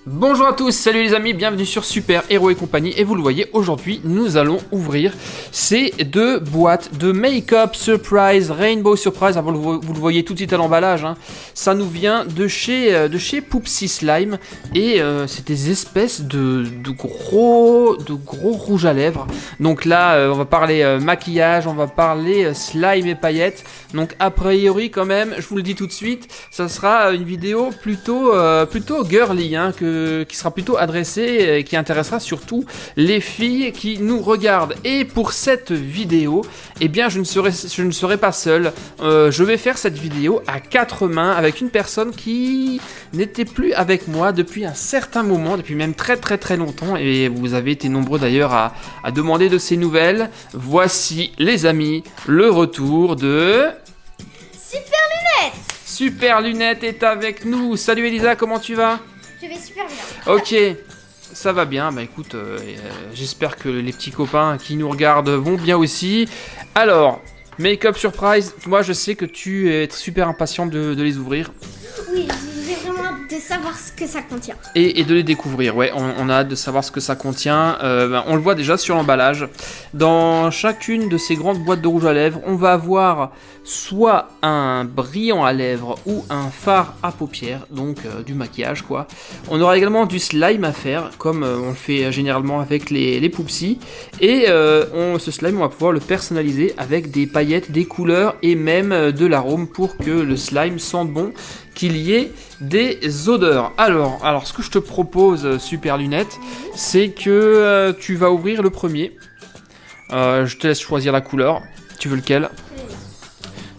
Bonjour à tous, salut les amis, bienvenue sur Super Héros et compagnie. Et vous le voyez, aujourd'hui, nous allons ouvrir ces deux boîtes de Make-up Surprise, Rainbow Surprise. Alors, vous le voyez tout de suite à l'emballage, hein. Ça nous vient de chez Poopsie Slime. Et c'est des espèces de gros rouges à lèvres. Donc là, on va parler maquillage, on va parler slime et paillettes. Donc a priori quand même, je vous le dis tout de suite, ça sera une vidéo plutôt girly, hein, qui sera plutôt adressée et qui intéressera surtout les filles qui nous regardent. Et pour cette vidéo, eh bien je ne serai pas seul. Je vais faire cette vidéo à 4 mains avec une personne qui n'était plus avec moi depuis un certain moment, depuis même très longtemps. Et vous avez été nombreux d'ailleurs à demander de ses nouvelles. Voici les amis, le retour de... Super Lunette. Super Lunette est avec nous. Salut Elisa, comment tu vas? Je vais super bien. Ok, ça va bien. Bah écoute, j'espère que les petits copains qui nous regardent vont bien aussi. Alors, Make-up Surprise, moi je sais que tu es super impatient de les ouvrir. Oui, j'ai vraiment hâte de savoir ce que ça contient. Et de les découvrir, ouais, on a hâte de savoir ce que ça contient. On le voit déjà sur l'emballage. Dans chacune de ces grandes boîtes de rouge à lèvres, on va avoir soit un brillant à lèvres ou un fard à paupières, donc du maquillage quoi. On aura également du slime à faire, comme on le fait généralement avec les Poopsie. Et ce slime, on va pouvoir le personnaliser avec des paillettes, des couleurs et même de l'arôme pour que le slime sente bon, qu'il y ait des odeurs. Alors ce que je te propose, Super Lunette, c'est que tu vas ouvrir le premier. Je te laisse choisir la couleur. Tu veux lequel?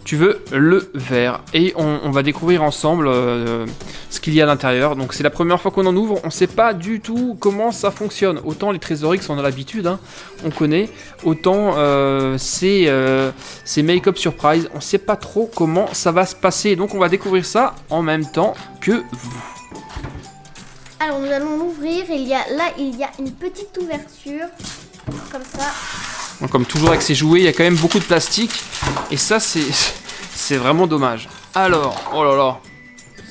Tu veux le vert. Et on va découvrir ensemble ce qu'il y a à l'intérieur. Donc c'est la première fois qu'on en ouvre. On ne sait pas du tout comment ça fonctionne. Autant les Trésor X, on a l'habitude, hein, on connaît. Autant c'est Make-up Surprise. On ne sait pas trop comment ça va se passer. Donc on va découvrir ça en même temps que vous. Alors nous allons l'ouvrir. Il y a une petite ouverture. Comme ça. Donc, comme toujours avec ces jouets, il y a quand même beaucoup de plastique. Et ça, c'est vraiment dommage. Alors, oh là là,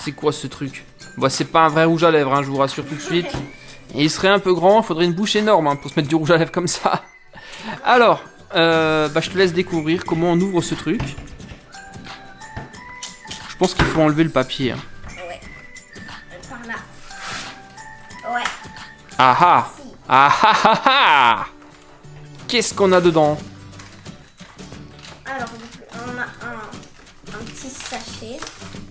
c'est quoi ce truc? Bah, c'est pas un vrai rouge à lèvres, hein, je vous rassure tout de suite. Et il serait un peu grand, il faudrait une bouche énorme hein, pour se mettre du rouge à lèvres comme ça. Alors, je te laisse découvrir comment on ouvre ce truc. Je pense qu'il faut enlever le papier. Hein. Ouais. Par là. Ouais. Ah ah! Ah ah ah ah! Qu'est-ce qu'on a dedans? Alors, on a un petit sachet.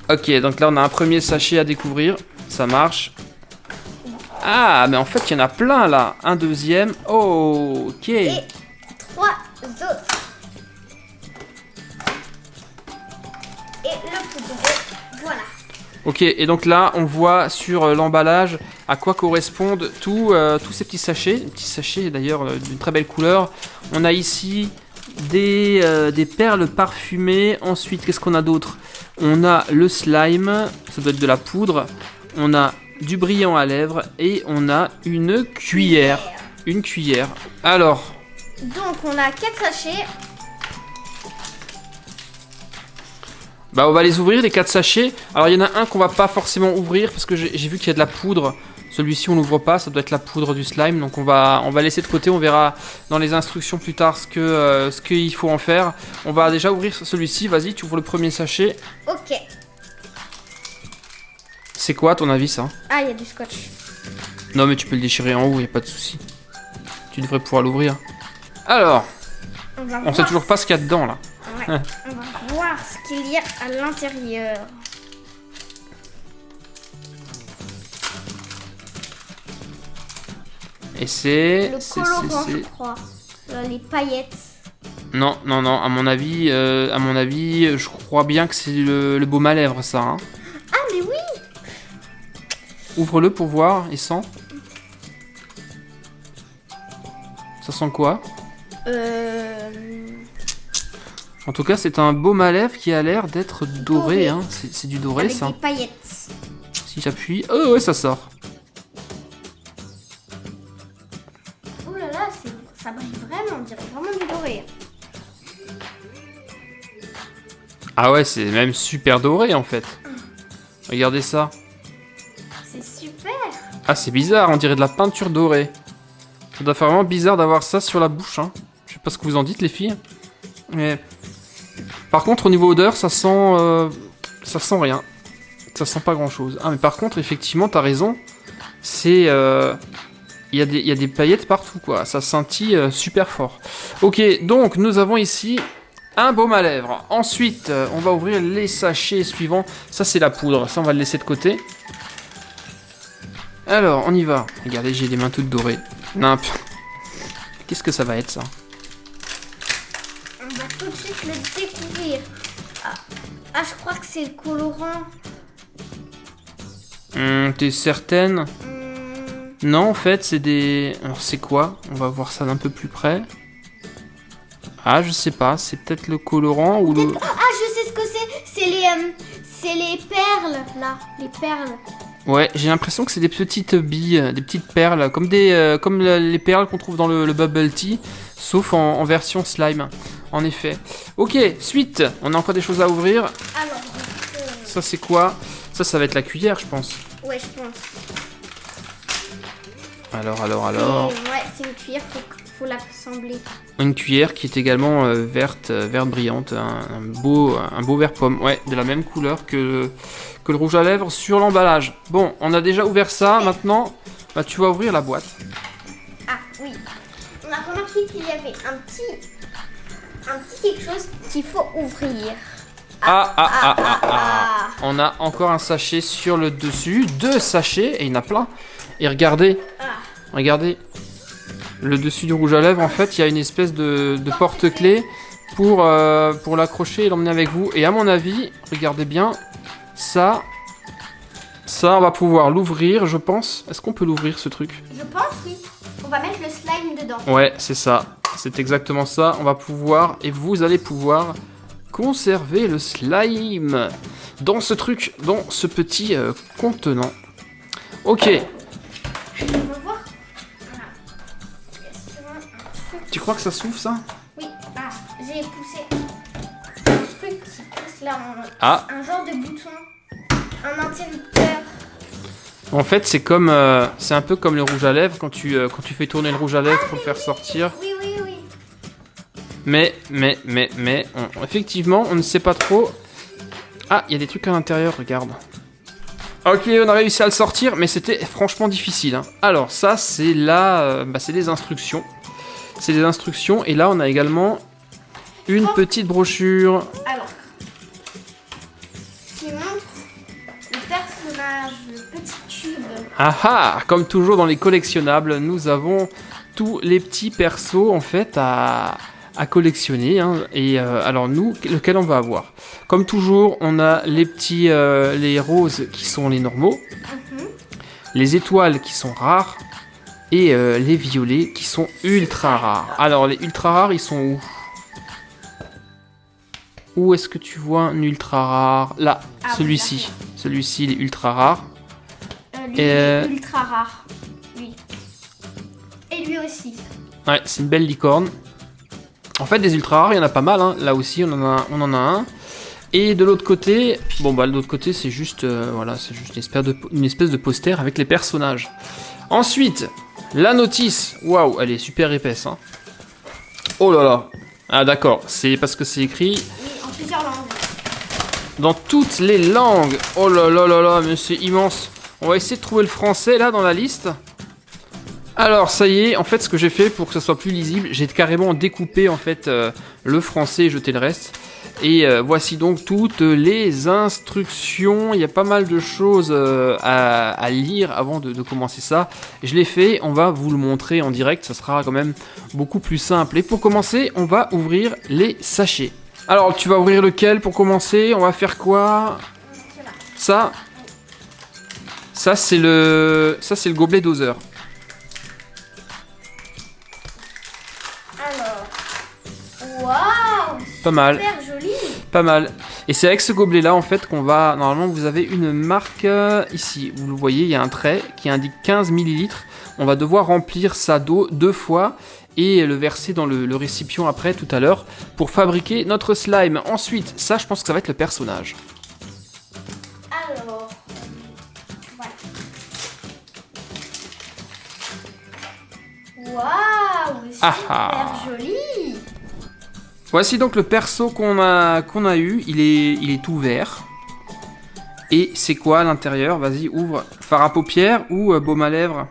Ok, donc là on a un premier sachet à découvrir. Ça marche. Ah, mais en fait il y en a plein là. Un deuxième. Oh, ok. Et 3 autres. Et le poudre. Voilà. Ok, et donc là on voit sur l'emballage à quoi correspondent tous ces petits sachets. Des petits sachets d'ailleurs d'une très belle couleur. On a ici des perles parfumées. Ensuite, qu'est-ce qu'on a d'autre? On a le slime, ça doit être de la poudre. On a du brillant à lèvres et on a une cuillère. Une cuillère. Alors. Donc on a 4 sachets. Bah on va les ouvrir les 4 sachets. Alors il y en a un qu'on va pas forcément ouvrir parce que j'ai vu qu'il y a de la poudre. Celui-ci on l'ouvre pas, ça doit être la poudre du slime. Donc on va laisser de côté, on verra dans les instructions plus tard ce qu'il faut en faire. On va déjà ouvrir celui-ci, vas-y tu ouvres le premier sachet. Ok. C'est quoi à ton avis ça? Ah, il y a du scotch. Non mais tu peux le déchirer en haut, y a pas de souci. Tu devrais pouvoir l'ouvrir. Alors, on sait toujours pas ce qu'il y a dedans là. Ouais. On va voir ce qu'il y a à l'intérieur. Et c'est... Le colorant, je crois. Les paillettes. Non, à mon avis, je crois bien que c'est le baume à lèvres ça. Hein. Ah mais oui. Ouvre-le pour voir, et sent. Ça sent quoi? En tout cas, c'est un baume à lèvres qui a l'air d'être doré. Hein. C'est du doré, avec ça. des paillettes. Si j'appuie... Oh ouais, ça sort. Oh là là, ça brille vraiment, on dirait vraiment du doré. Ah ouais, c'est même super doré en fait. Regardez ça. C'est c'est super. Ah, c'est bizarre, on dirait de la peinture dorée. Ça doit faire vraiment bizarre d'avoir ça sur la bouche, hein. Je sais pas ce que vous en dites, les filles. Mais... Par contre, au niveau odeur, ça sent rien. Ça sent pas grand-chose. Ah, mais par contre, effectivement, t'as raison. C'est... Il y a des paillettes partout, quoi. Ça scintille super fort. Ok, donc, nous avons ici un baume à lèvres. Ensuite, on va ouvrir les sachets suivants. Ça, c'est la poudre. Ça, on va le laisser de côté. Alors, on y va. Regardez, j'ai les mains toutes dorées. Nimp. Qu'est-ce que ça va être, ça? On va tout de suite le découvrir. Ah, je crois que c'est le colorant. T'es certaine? Non, en fait, c'est des... Alors, c'est quoi? On va voir ça d'un peu plus près. Ah, je sais pas. C'est peut-être le colorant ou le... Ah, je sais ce que c'est. C'est les perles, là. Les perles. Ouais, j'ai l'impression que c'est des petites billes, des petites perles, comme les perles qu'on trouve dans le bubble tea, sauf en version slime, en effet. Ok, suite, on a encore des choses à ouvrir. Alors, ça c'est quoi? Ça va être la cuillère, je pense. Ouais, je pense. Alors. Ouais, c'est une cuillère, faut l'assembler. Une cuillère qui est également verte brillante, un beau vert pomme, ouais, de la même couleur que le rouge à lèvres sur l'emballage. Bon, on a déjà ouvert ça, maintenant, bah, tu vas ouvrir la boîte. Ah, oui. On a remarqué qu'il y avait un petit quelque chose qu'il faut ouvrir. On a encore un sachet sur le dessus, 2 sachets, et il y en a plein. Et regardez, le dessus du rouge à lèvres, en fait, il y a une espèce de porte-clés pour l'accrocher et l'emmener avec vous. Et à mon avis, regardez bien, ça, on va pouvoir l'ouvrir, je pense. Est-ce qu'on peut l'ouvrir, ce truc? Je pense, oui. On va mettre le slime dedans. Ouais, c'est ça. C'est exactement ça. On va pouvoir, et vous allez pouvoir conserver le slime dans ce truc, dans ce petit contenant. Ok. On va voir. Voilà. Tu crois que ça s'ouvre, ça? Oui. Ah, j'ai poussé un truc qui pousse là. Un genre de bouton. Un interrupteur. En fait, c'est un peu comme le rouge à lèvres quand tu fais tourner le rouge à lèvres pour le faire sortir. Oui. Mais, effectivement, on ne sait pas trop. Ah, il y a des trucs à l'intérieur, regarde. Ok, on a réussi à le sortir, mais c'était franchement difficile. Hein. Alors, ça, c'est c'est des instructions. C'est des instructions, et là, on a également une petite brochure. Alors, qui montre le personnage, le petit cube. Ah, comme toujours dans les collectionnables, nous avons tous les petits persos, en fait, à collectionner, hein. Et alors nous, lequel on va avoir? Comme toujours, on a les petits, les roses qui sont les normaux, les étoiles qui sont rares, et les violets qui sont ultra rares. Alors les ultra rares, ils sont où? Où est-ce que tu vois un ultra rare? Là, celui-ci. Celui-ci, il est ultra rare. Lui, il est ultra rare. Lui. Et lui aussi. Ouais, c'est une belle licorne. En fait, des ultra rares, il y en a pas mal. Hein. Là aussi, on en a un. Et de l'autre côté, de l'autre côté, c'est juste, voilà, c'est juste une espèce de poster avec les personnages. Ensuite, la notice. Waouh, elle est super épaisse. Hein. Oh là là. Ah d'accord, c'est parce que c'est écrit. En plusieurs langues. Dans toutes les langues. Oh là là là là, mais c'est immense. On va essayer de trouver le français là dans la liste. Alors ça y est, en fait ce que j'ai fait pour que ça soit plus lisible, j'ai carrément découpé en fait le français et jeté le reste. Et voici donc toutes les instructions. Il y a pas mal de choses à lire avant de commencer ça. Je l'ai fait, on va vous le montrer en direct, ça sera quand même beaucoup plus simple. Et pour commencer, on va ouvrir les sachets. Alors tu vas ouvrir lequel pour commencer? On va faire quoi? Ça c'est le gobelet doseur. Waouh! Pas mal. Super joli. Pas mal. Et c'est avec ce gobelet là en fait qu'on va... Normalement vous avez une marque ici. Vous le voyez, il y a un trait qui indique 15 ml. On va devoir remplir ça d'eau 2 fois et le verser dans le récipient après tout à l'heure pour fabriquer notre slime. Ensuite, ça je pense que ça va être le personnage. Alors, voilà. Waouh, super joli. Voici donc le perso qu'on a eu. Il est tout vert. Et c'est quoi à l'intérieur? Vas-y, ouvre. Fard à paupières ou baume à lèvres?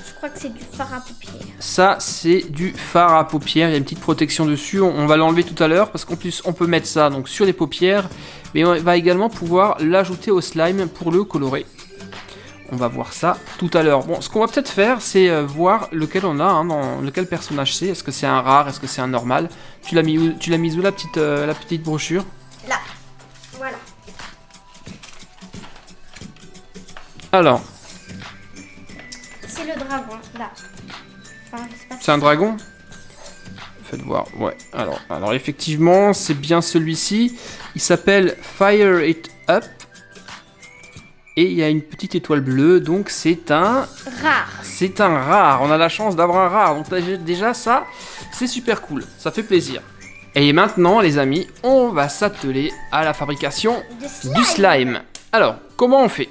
Je crois que c'est du fard à paupières. Ça, c'est du fard à paupières. Il y a une petite protection dessus. On va l'enlever tout à l'heure parce qu'en plus, on peut mettre ça donc sur les paupières. Mais on va également pouvoir l'ajouter au slime pour le colorer. On va voir ça tout à l'heure. Bon, ce qu'on va peut-être faire, c'est voir lequel on a, dans lequel personnage c'est. Est-ce que c'est un rare? Est-ce que c'est un normal? Tu l'as mis où la petite brochure? Là. Voilà. Alors. C'est le dragon, là. Enfin, c'est un dragon? Faites voir, ouais. Alors effectivement, c'est bien celui-ci. Il s'appelle Fire It Up. Et il y a une petite étoile bleue, donc c'est un... rare. C'est un rare. On a la chance d'avoir un rare. Donc déjà, ça, c'est super cool. Ça fait plaisir. Et maintenant, les amis, on va s'atteler à la fabrication du slime. Alors, comment on fait?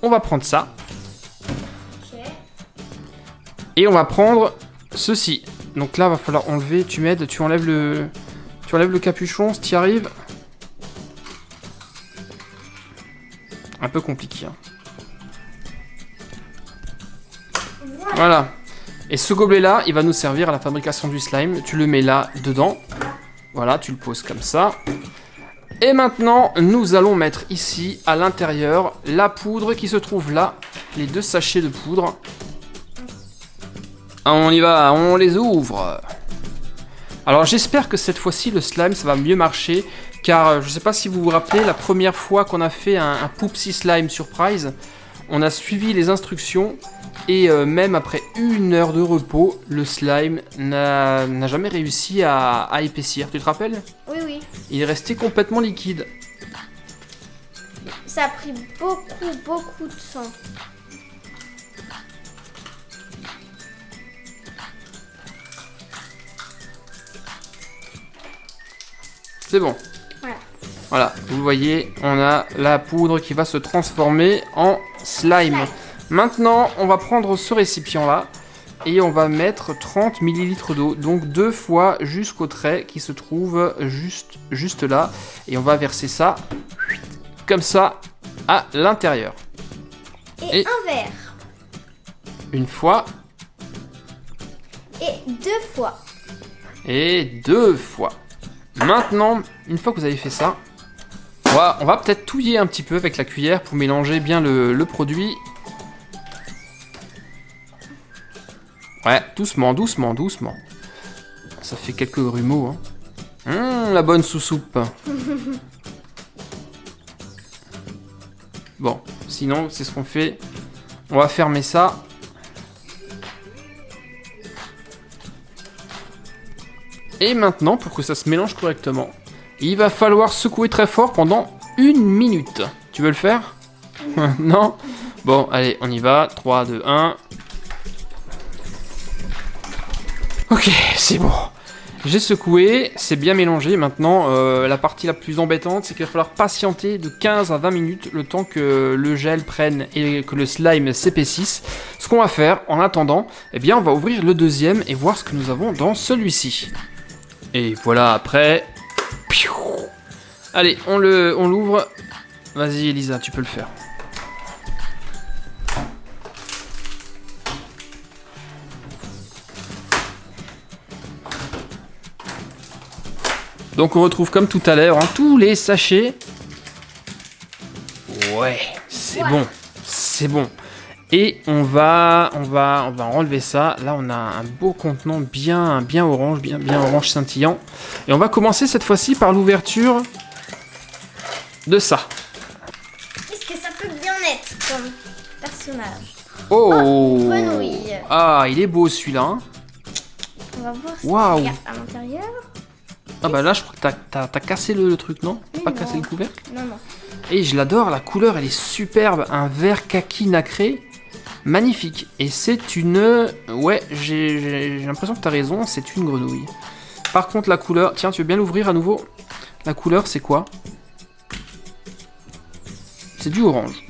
On va prendre ça. Ok. Et on va prendre ceci. Donc là, va falloir enlever. Tu m'aides, tu enlèves le capuchon si tu y arrives. Un peu compliqué. Hein. Voilà. Et ce gobelet-là, il va nous servir à la fabrication du slime. Tu le mets là, dedans. Voilà, tu le poses comme ça. Et maintenant, nous allons mettre ici, à l'intérieur, la poudre qui se trouve là. Les 2 sachets de poudre. On y va, on les ouvre. Alors j'espère que cette fois-ci, le slime, ça va mieux marcher. Car je ne sais pas si vous vous rappelez, la première fois qu'on a fait un Poopsie Slime Surprise, on a suivi les instructions. Et même après 1 heure de repos, le slime n'a jamais réussi à épaissir. Tu te rappelles? Oui, oui. Il est resté complètement liquide. Ça a pris beaucoup de sang. C'est bon. Voilà, vous voyez, on a la poudre qui va se transformer en slime. Maintenant, on va prendre ce récipient-là et on va mettre 30 ml d'eau. Donc 2 fois jusqu'au trait qui se trouve juste là. Et on va verser ça comme ça à l'intérieur. Et un verre. Une fois. Et 2 fois. Et 2 fois. Maintenant, une fois que vous avez fait ça, on va peut-être touiller un petit peu avec la cuillère pour mélanger bien le produit. Ouais, doucement. Ça fait quelques grumeaux. Hein. La bonne sous-soupe. Bon, sinon, c'est ce qu'on fait. On va fermer ça. Et maintenant, pour que ça se mélange correctement, il va falloir secouer très fort pendant 1 minute. Tu veux le faire? Non? Bon, allez, on y va. 3, 2, 1. Ok, c'est bon. J'ai secoué, c'est bien mélangé. Maintenant, la partie la plus embêtante, c'est qu'il va falloir patienter de 15 à 20 minutes le temps que le gel prenne et que le slime s'épaississe. Ce qu'on va faire, en attendant, eh bien, on va ouvrir le deuxième et voir ce que nous avons dans celui-ci. Et voilà, après... Allez, on l'ouvre. Vas-y, Elisa, tu peux le faire. Donc on retrouve comme tout à l'heure tous les sachets. Ouais, c'est bon, c'est bon. Et on va enlever ça. Là on a un beau contenant bien orange, bien orange scintillant. Et on va commencer cette fois-ci par l'ouverture de ça. Qu'est-ce que ça peut bien être comme personnage? Oh, grenouille. Ah, il est beau celui-là. Hein. On va voir ce qu'il y a à l'intérieur. Ah bah là je crois que t'as cassé le truc, non? T'as pas cassé le couvercle? Non. Et je l'adore, la couleur elle est superbe, un vert kaki nacré, magnifique. Et c'est une... Ouais, j'ai l'impression que t'as raison, c'est une grenouille. Par contre la couleur... Tiens, tu veux bien l'ouvrir à nouveau? La couleur c'est quoi? C'est du orange.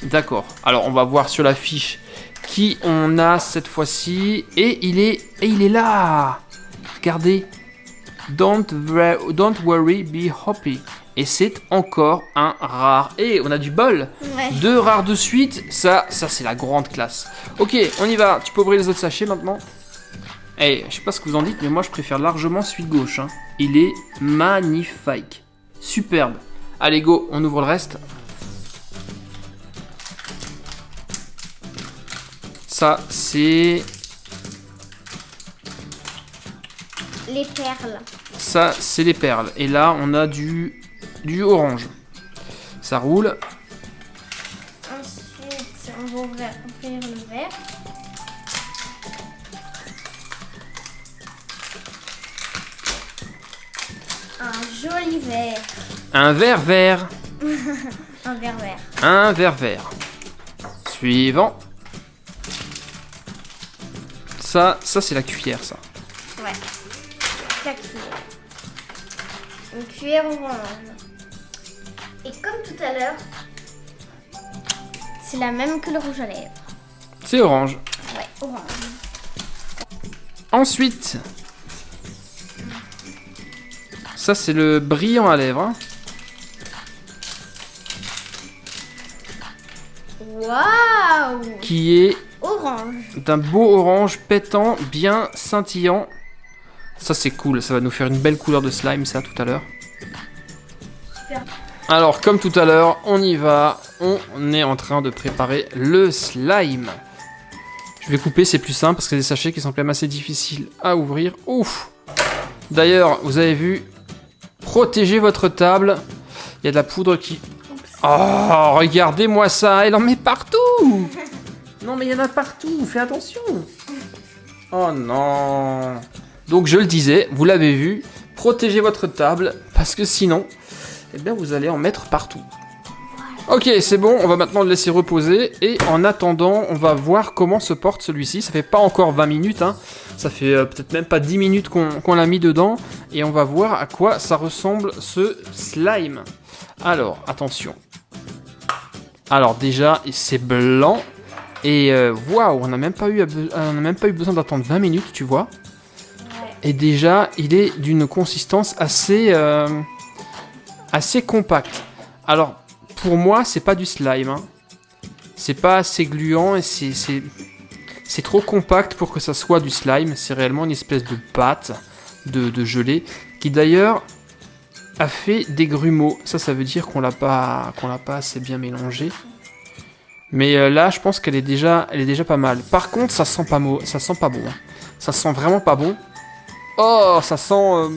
D'accord. Alors on va voir sur la fiche qui on a cette fois-ci. Et il est là. Regardez. Don't worry, be happy. Et c'est encore un rare. Et on a du bol. Ouais. 2 rares de suite. Ça c'est la grande classe. Ok, on y va. Tu peux ouvrir les autres sachets maintenant. Eh, je sais pas ce que vous en dites, mais moi je préfère largement celui de gauche. Hein. Il est magnifique. Superbe. Allez, go, on ouvre le reste. Ça, c'est... Les perles. Ça, c'est les perles. Et là, on a du orange. Ça roule. Ensuite, on va ouvrir le vert. Un joli vert. Un vert vert. Un vert vert. Un vert vert. Suivant. Ça c'est la cuillère, ça. Ouais. La cuillère. Une cuillère orange. Et comme tout à l'heure, c'est la même que le rouge à lèvres. C'est orange. Ouais, orange. Ensuite, ça c'est le brillant à lèvres. Hein. Waouh! Qui est Orange. d'un beau orange pétant, bien scintillant. Ça c'est cool, ça va nous faire une belle couleur de slime ça tout à l'heure. Super. Alors comme tout à l'heure, on y va. On est en train de préparer le slime. Je vais couper, c'est plus simple parce qu'il y a des sachets qui sont quand même assez difficiles à ouvrir. Ouf! D'ailleurs, vous avez vu, protégez votre table. Il y a de la poudre qui... Oh, regardez-moi ça, elle en met partout. Non mais il y en a partout, fais attention. Oh non. Donc je le disais, vous l'avez vu, protégez votre table parce que sinon, eh bien vous allez en mettre partout. Ok, c'est bon, on va maintenant le laisser reposer et en attendant, on va voir comment se porte celui-ci. Ça fait pas encore 20 minutes, hein. Ça fait peut-être même pas 10 minutes qu'on l'a mis dedans et on va voir à quoi ça ressemble ce slime. Alors, attention. Alors déjà, c'est blanc et waouh, on n'a même pas eu besoin d'attendre 20 minutes, tu vois. Ouais. Et déjà, il est d'une consistance assez compacte. Alors, pour moi, c'est pas du slime. Hein. C'est pas assez gluant et c'est trop compact pour que ça soit du slime. C'est réellement une espèce de pâte de gelée qui d'ailleurs a fait des grumeaux. Ça veut dire qu'on l'a pas assez bien mélangé. Mais là, je pense qu'elle est déjà pas mal. Par contre, ça sent pas bon. Hein. Ça sent vraiment pas bon. Oh, ça sent...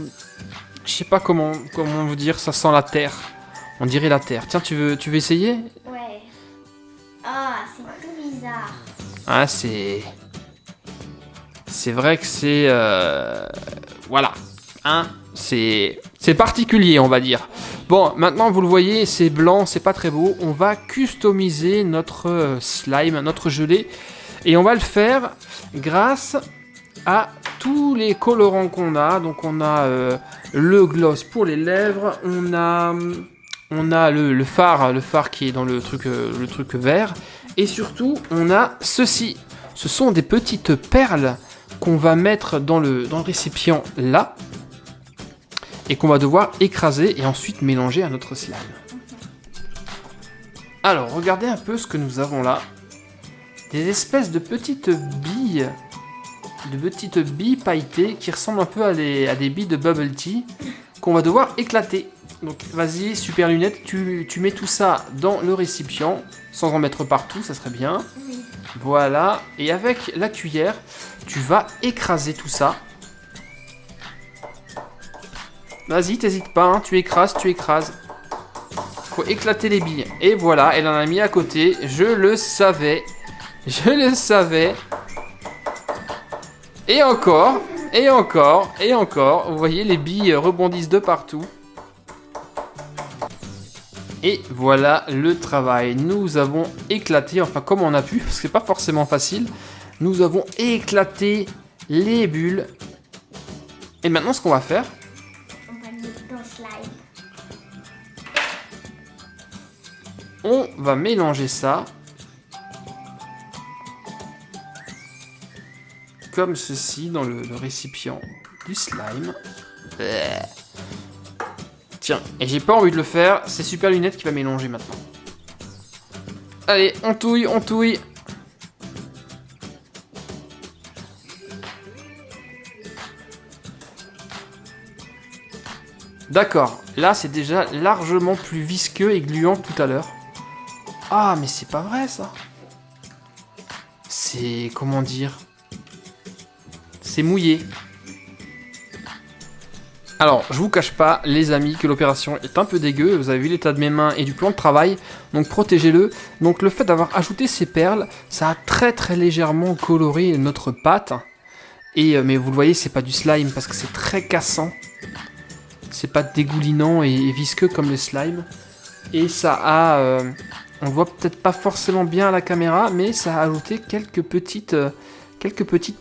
je sais pas comment vous dire. Ça sent la terre. On dirait la terre. Tiens, tu veux essayer? Ouais. Ah, c'est tout bizarre. Ah, c'est vrai que c'est... Voilà. Hein? C'est particulier, on va dire. Bon, maintenant, vous le voyez, c'est blanc, c'est pas très beau. On va customiser notre slime, notre gelée. Et on va le faire grâce à tous les colorants qu'on a. Donc, on a le gloss pour les lèvres. On a le phare qui est dans le truc vert. Et surtout, on a ceci. Ce sont des petites perles qu'on va mettre dans le récipient là. Et qu'on va devoir écraser et ensuite mélanger à notre slime. Alors, regardez un peu ce que nous avons là. Des espèces de petites billes pailletées qui ressemblent un peu à des billes de bubble tea qu'on va devoir éclater. Donc, vas-y, super lunette, tu mets tout ça dans le récipient, sans en mettre partout, ça serait bien. Oui. Voilà, et avec la cuillère, tu vas écraser tout ça. Vas-y, t'hésites pas, hein, tu écrases. Faut éclater les billes. Et voilà, elle en a mis à côté. Je le savais. Et encore. Vous voyez, les billes rebondissent de partout. Et voilà le travail. Nous avons éclaté, enfin comme on a pu, parce que c'est pas forcément facile. Nous avons éclaté les bulles. Et maintenant, ce qu'on va faire... On va mélanger ça. comme ceci dans le récipient du slime. Tiens, et j'ai pas envie de le faire, c'est Super Lunette qui va mélanger maintenant. Allez, on touille, on touille. D'accord, là c'est déjà largement plus visqueux et gluant que tout à l'heure. Ah, mais c'est pas vrai ça. C'est... comment dire? C'est mouillé. Alors, je vous cache pas, les amis, que l'opération est un peu dégueu. Vous avez vu l'état de mes mains et du plan de travail, donc protégez-le. Donc le fait d'avoir ajouté ces perles, ça a très très légèrement coloré notre pâte. Et mais vous le voyez, c'est pas du slime parce que c'est très cassant. C'est pas dégoulinant et visqueux comme le slime. Et ça a... on voit peut-être pas forcément bien à la caméra, mais ça a ajouté quelques petites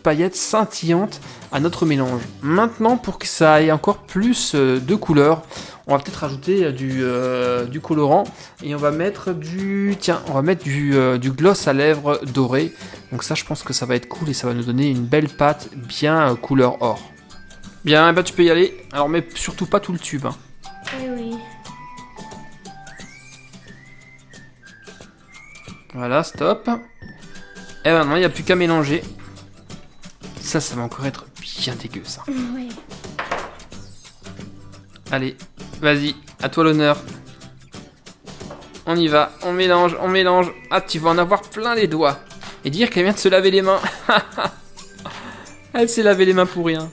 paillettes scintillantes à notre mélange. Maintenant, pour que ça ait encore plus de couleurs, on va peut-être ajouter du colorant et on va mettre du gloss à lèvres doré. Donc ça, je pense que ça va être cool et ça va nous donner une belle pâte bien couleur or. Bien, bah tu peux y aller. Alors, mais surtout pas tout le tube. Hein. Oui. Voilà, stop. Et maintenant, il n'y a plus qu'à mélanger. Ça va encore être bien dégueu, ça. Oui. Allez, vas-y, à toi l'honneur. On y va, on mélange, on mélange. Ah, tu vas en avoir plein les doigts. Et dire qu'elle vient de se laver les mains. Elle s'est lavé les mains pour rien.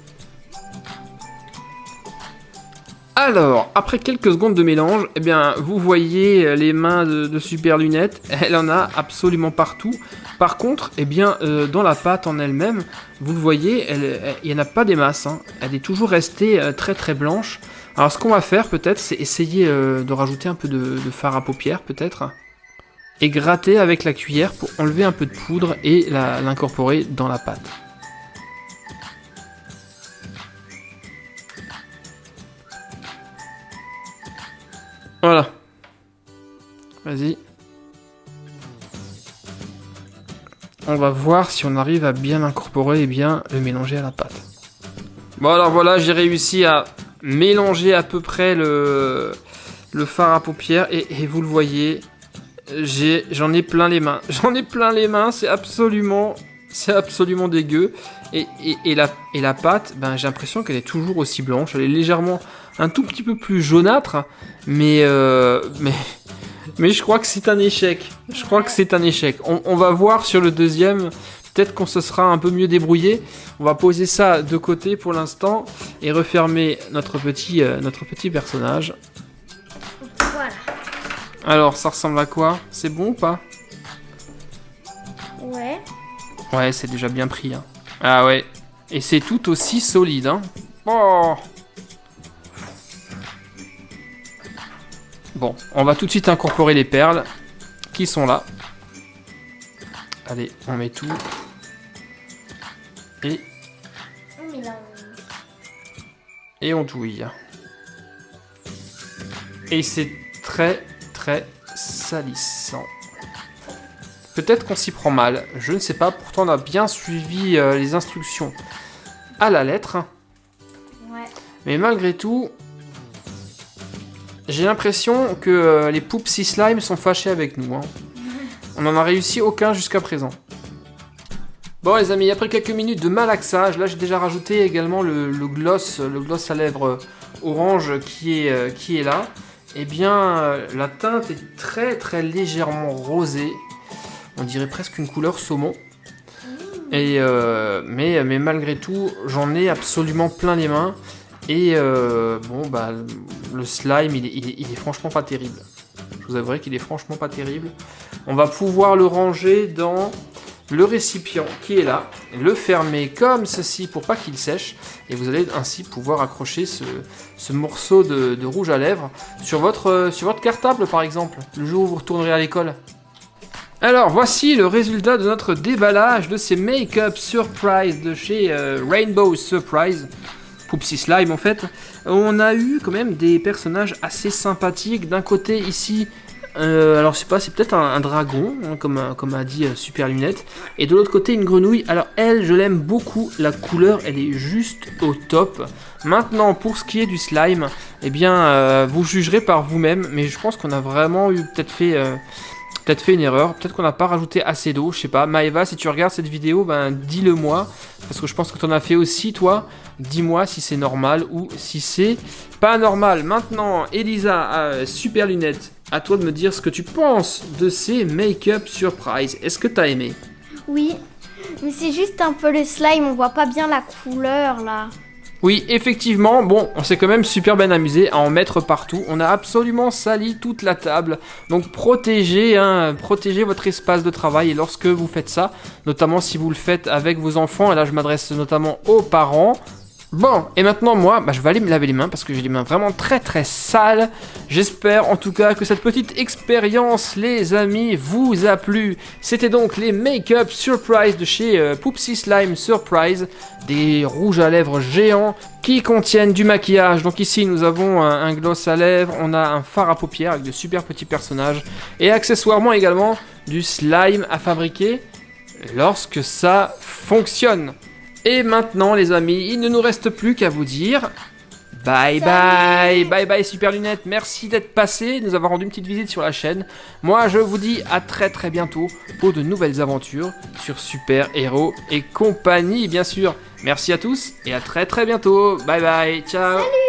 Alors, après quelques secondes de mélange, eh bien, vous voyez les mains de Super Lunette, elle en a absolument partout. Par contre, eh bien, dans la pâte en elle-même, vous le voyez, il n'y en a pas des masses, hein. Elle est toujours restée très très blanche. Alors, ce qu'on va faire peut-être, c'est essayer de rajouter un peu de fard à paupières, peut-être, et gratter avec la cuillère pour enlever un peu de poudre et l'incorporer dans la pâte. Voilà. Vas-y. On va voir si on arrive à bien l'incorporer et bien le mélanger à la pâte. Bon alors voilà, j'ai réussi à mélanger à peu près le fard à paupières et vous le voyez, j'en ai plein les mains. J'en ai plein les mains, c'est absolument dégueu. Et la pâte, ben, j'ai l'impression qu'elle est toujours aussi blanche. Elle est légèrement un tout petit peu plus jaunâtre, mais je crois que c'est un échec. Je crois que c'est un échec. On va voir sur le deuxième. Peut-être qu'on se sera un peu mieux débrouillé. On va poser ça de côté pour l'instant et refermer notre petit personnage. Voilà. Alors, ça ressemble à quoi? C'est bon ou pas? Ouais. Ouais, c'est déjà bien pris. Hein. Ah ouais. Et c'est tout aussi solide. Hein. Oh. Bon, on va tout de suite incorporer les perles qui sont là. Allez, on met tout. Et on touille. Et c'est très très salissant. Peut-être qu'on s'y prend mal, je ne sais pas. Pourtant on a bien suivi les instructions à la lettre. Ouais. Mais malgré tout, j'ai l'impression que les Poopsie Slime sont fâchés avec nous. Hein. On n'en a réussi aucun jusqu'à présent. Bon les amis, après quelques minutes de malaxage, là j'ai déjà rajouté également le gloss à lèvres orange qui est là. Eh bien, la teinte est très très légèrement rosée. On dirait presque une couleur saumon. Et mais malgré tout, j'en ai absolument plein les mains. Et bon, bah, le slime, il est franchement pas terrible. Je vous avouerai qu'il est franchement pas terrible. On va pouvoir le ranger dans le récipient qui est là, le fermer comme ceci pour pas qu'il sèche. Et vous allez ainsi pouvoir accrocher ce morceau de rouge à lèvres sur votre cartable, par exemple, le jour où vous retournerez à l'école. Alors, voici le résultat de notre déballage de ces Make-up Surprise de chez Rainbow Surprise. Poopsie Slime en fait. On a eu quand même des personnages assez sympathiques. D'un côté ici, alors je sais pas, c'est peut-être un dragon, hein, comme a dit Super Lunette. Et de l'autre côté, une grenouille. Alors elle, je l'aime beaucoup, la couleur, elle est juste au top. Maintenant, pour ce qui est du slime, eh bien, vous jugerez par vous-même, mais je pense qu'on a vraiment eu peut-être fait une erreur, peut-être qu'on n'a pas rajouté assez d'eau, je sais pas. Maëva, si tu regardes cette vidéo, ben dis-le moi, parce que je pense que tu en as fait aussi toi. Dis-moi si c'est normal ou si c'est pas normal. Maintenant, Elisa, Super Lunette, à toi de me dire ce que tu penses de ces make-up surprise. Est-ce que t'as aimé? Oui, mais c'est juste un peu le slime, on voit pas bien la couleur là. Oui, effectivement, bon, on s'est quand même super bien amusé à en mettre partout. On a absolument sali toute la table. Donc protégez votre espace de travail. Et lorsque vous faites ça, notamment si vous le faites avec vos enfants, et là je m'adresse notamment aux parents. Bon, et maintenant moi, je vais aller me laver les mains parce que j'ai les mains vraiment très très sales. J'espère en tout cas que cette petite expérience, les amis, vous a plu. C'était donc les make-up surprise de chez Poopsie Slime Surprise. Des rouges à lèvres géants qui contiennent du maquillage. Donc ici nous avons un gloss à lèvres, on a un fard à paupières avec de super petits personnages. Et accessoirement également du slime à fabriquer lorsque ça fonctionne. Et maintenant les amis, il ne nous reste plus qu'à vous dire bye bye, bye bye Super Lunette, merci d'être passé, de nous avoir rendu une petite visite sur la chaîne. Moi je vous dis à très très bientôt pour de nouvelles aventures sur Super Héros et compagnie bien sûr. Merci à tous et à très très bientôt, bye bye, ciao. Salut.